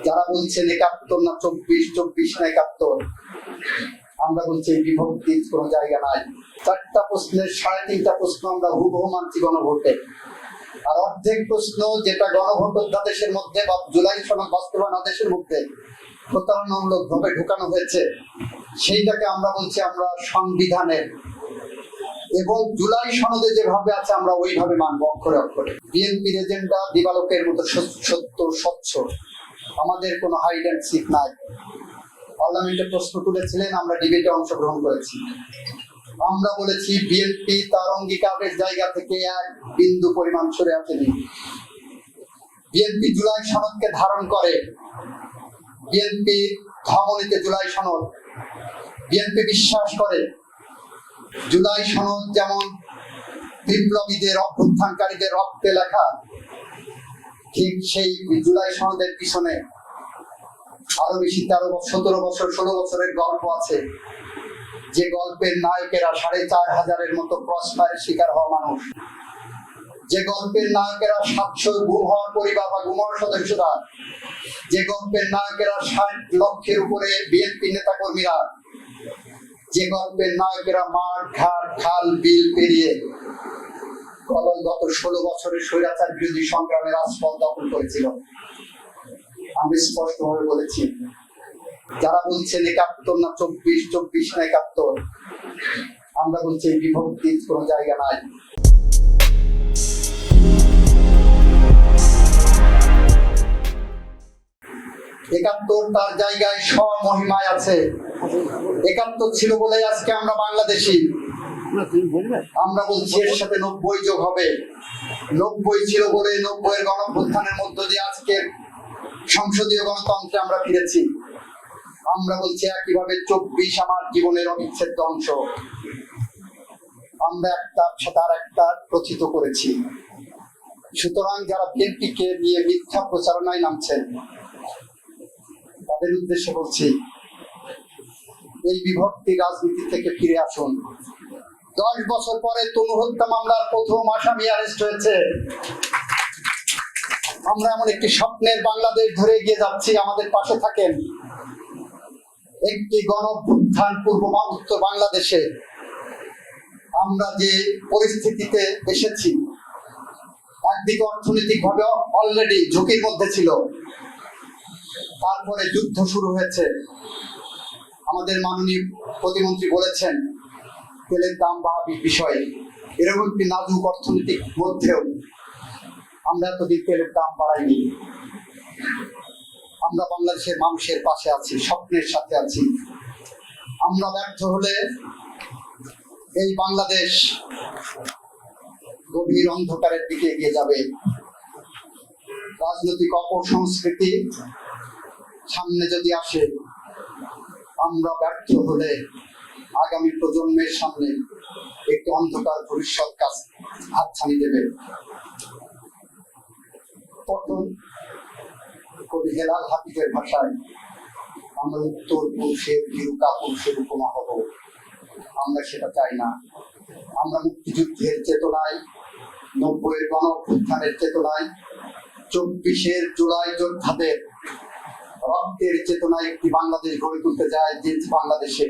যারা বলছেন ৭১ না ২৪, ২৪ না ৭১, আমরা বলছি এই বিভক্তির কোনো জায়গা নাই। ৪টা প্রশ্নের ৩.৫টা প্রশ্ন আমরা হুবহু মানছি গণভোটে, আর অর্ধেক প্রশ্ন যেটা গণভোট অধ্যাদেশের মধ্যে বা জুলাই সনদ বাস্তবায়ন আদেশের মধ্যে প্রতারণামূলক ভাবে ঢুকানো হয়েছে, সেইটাকে আমরা বলছি আমরা সংবিধানের এবং জুলাই সনদে যেভাবে আছে আমরা ওইভাবে মানবো অক্ষরে অক্ষরে। বিএনপির এজেন্ডা দিবালোকের মতো সত্য, স্বচ্ছ, আমাদের কোনো হাইড অ্যান্ড সিক নাই। পার্লামেন্টে প্রশ্ন তুলেছিলেন, আমরা ডিবেটে অংশগ্রহণ করেছি। আমরা বলেছি বিএনপি তার অঙ্গীকারের জায়গা থেকে এক বিন্দু পরিমাণ সরে আসেনি। বিএনপি জুলাই সনদকে ধারণ করে, বিএনপি ধমনীতে জুলাই সনদ। বিএনপি বিশ্বাস করে জুলাই সনদ যেমন বিপ্লবীদের, অভ্যুত্থানকারীদের রক্তে লেখা, ঠিক সেই জুলাই সনদের পিছনে আরো বেশি ১৩, ১৭ বছর, ১৬ বছরের গল্প আছে, যে গল্পের নায়কেরা ৪,৫০০-এর মতো ক্রস ফায়ারের শিকার হওয়া মানুষ, যে গল্পের নায়কেরা ৭০০ গুম হওয়ার পরিবার বা গুম হওয়ার সদস্যরা, যে গল্পের নায়কেরা ৬০ লক্ষের উপরে বিএনপি নেতা কর্মীরা, যে গল্পের নায়কেরা মাঠ ঘাট খাল বিল পেরিয়ে গত ১৬ বছরের স্বৈরাচার বিরোধী সংগ্রামের আস্ফল দখল করেছিল। আমি স্পষ্টভাবে বলেছি, যারা বলছেন ৭১ না ২৪, ২৪ না ৭১, আমরা বলছি এই বিভক্তির কোনো জায়গা নাই। একাত্তর তার জায়গায় স্বমহিমায় আছে। ৭১ ছিল বলে আজকে আমরা বাংলাদেশী। আমরা বলছি এর সাথে ৯০ যোগ হবে। ৯০ ছিল বলে ৯০-এর গণঅভ্যুত্থানের মধ্য দিয়ে আজকে সংসদীয় গণতন্ত্রে আমরা ফিরেছি। আমরা বলছি একইভাবে ২৪ আমার জীবনের অবিচ্ছেদ্য অংশ। আমরা একটার সাথে আর একটা প্রথিত করেছি। সুতরাং যারা বিএনপিকে নিয়ে মিথ্যা প্রচারণায় নামছেন, তাদের উদ্দেশ্যে বলছি, এই বিভক্তি রাজনীতি থেকে ফিরে আসুন। ১০ বছর পরে তনু হত্যা মামলার প্রথম আসামি অ্যারেস্ট হয়েছে। আমরা এমন একটি স্বপ্নের বাংলাদেশ ধরে এগিয়ে যাচ্ছি, আমাদের পাশে থাকেন। একটি গণঅভ্যুত্থান পূর্ব উত্তর বাংলাদেশে আমরা যে পরিস্থিতিতে এসেছি, একদিকে অর্থনৈতিক ভাবে অলরেডি ঝুঁকির মধ্যে ছিল, তারপরে যুদ্ধ শুরু হয়েছে। আমাদের মাননীয় প্রতিমন্ত্রী বলেছেন তেলের দাম বাড়ার বিষয়ে, এরকম একটি নাজুক অর্থনৈতিক মধ্যেও আমরা এতদিন তেলের দাম বাড়াইনি। আমরা বাংলাদেশের মানুষের পাশে আছি, স্বপ্নের সাথে আছি। আমরা ব্যর্থ হলে এই বাংলাদেশ গভীর অন্ধকারের দিকে এগিয়ে যাবে। রাজনৈতিক অপসংস্কৃতি সামনে যদি আসে, আমরা ব্যর্থ হলে আগামী প্রজন্মের সামনে একটি অন্ধকার ভবিষ্যৎ কাজ হাতছানি দেবে। তখন কবি হেলাল হাফিজের ভাষায়, আমরা উত্তর পুরুষের ভীরু কাপুরুষের উপমা হব। আমরা সেটা চাই না। আমরা মুক্তিযুদ্ধের চেতনায়, ৯০-এর গণঅভ্যুত্থানের চেতনায়, ২৪-এর জুলাই যোদ্ধাদের রক্তের চেতনায় একটি বাংলাদেশ গড়ে তুলতে চাই, যে বাংলাদেশে